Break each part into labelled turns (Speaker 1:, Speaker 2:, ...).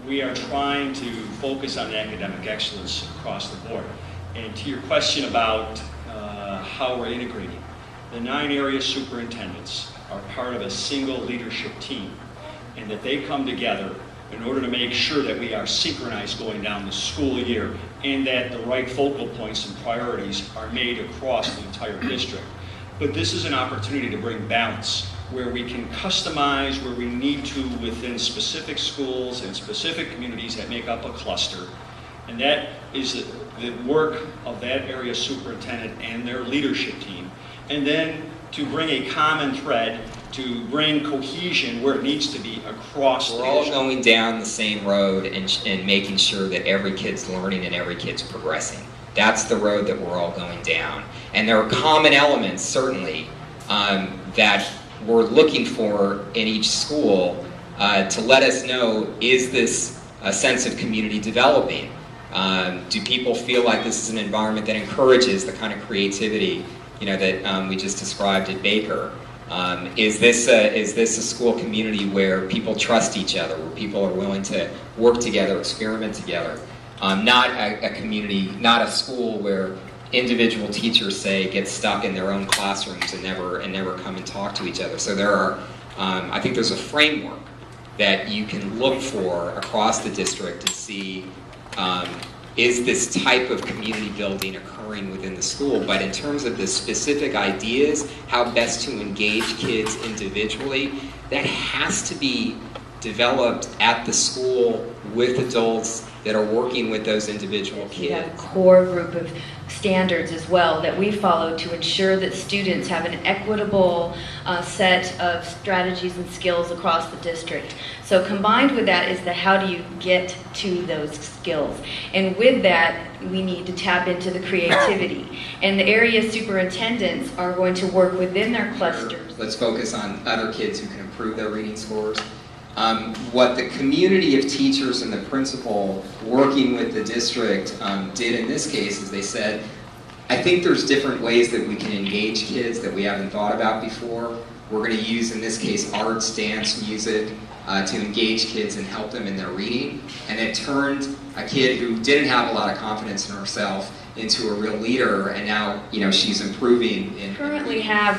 Speaker 1: we are trying to focus on academic excellence across the board. And to your question about how we're integrating, the 9 area superintendents are part of a single leadership team, and that they come together in order to make sure that we are synchronized going down the school year and that the right focal points and priorities are made across the entire district. But this is an opportunity to bring balance, where we can customize where we need to within specific schools and specific communities that make up a cluster. And that is the work of that area superintendent and their leadership team. And then to bring a common thread, to bring cohesion where it needs to be across the district.
Speaker 2: We're all going down the same road and making sure that every kid's learning and every kid's progressing. That's the road that we're all going down. And there are common elements, certainly, that we're looking for in each school to let us know, is this a sense of community developing? Do people feel like this is an environment that encourages the kind of creativity, you know, that we just described at Baker? Is this a school community where people trust each other, where people are willing to work together, experiment together? Not a community, not a school where individual teachers, say, get stuck in their own classrooms and never come and talk to each other. So there are, I think there's a framework that you can look for across the district to see, is this type of community building occurring within the school? But in terms of the specific ideas, how best to engage kids individually, that has to be developed at the school with adults that are working with those individual kids.
Speaker 3: We have a core group of standards as well that we follow to ensure that students have an equitable set of strategies and skills across the district. So combined with that is the how do you get to those skills. And with that, we need to tap into the creativity. And the area superintendents are going to work within their clusters.
Speaker 2: Let's focus on other kids who can improve their reading scores. What the community of teachers and the principal working with the district did in this case is they said, I think there's different ways that we can engage kids that we haven't thought about before. We're going to use, in this case, arts, dance, music to engage kids and help them in their reading. And it turned a kid who didn't have a lot of confidence in herself into a real leader, and now, you know, she's improving.
Speaker 3: We currently have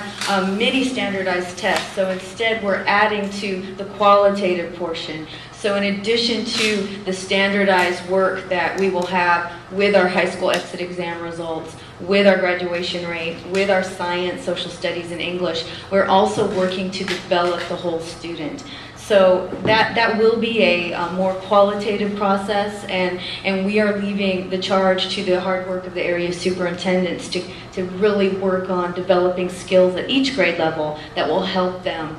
Speaker 3: many standardized tests, so instead we're adding to the qualitative portion. So in addition to the standardized work that we will have with our high school exit exam results, with our graduation rate, with our science, social studies, and English, we're also working to develop the whole student. So that will be a more qualitative process, and we are leaving the charge to the hard work of the area superintendents to really work on developing skills at each grade level that will help them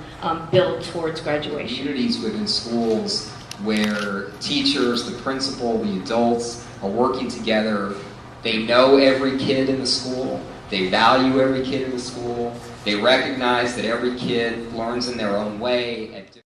Speaker 3: build towards graduation.
Speaker 2: Communities within schools where teachers, the principal, the adults are working together. They know every kid in the school. They value every kid in the school. They recognize that every kid learns in their own way at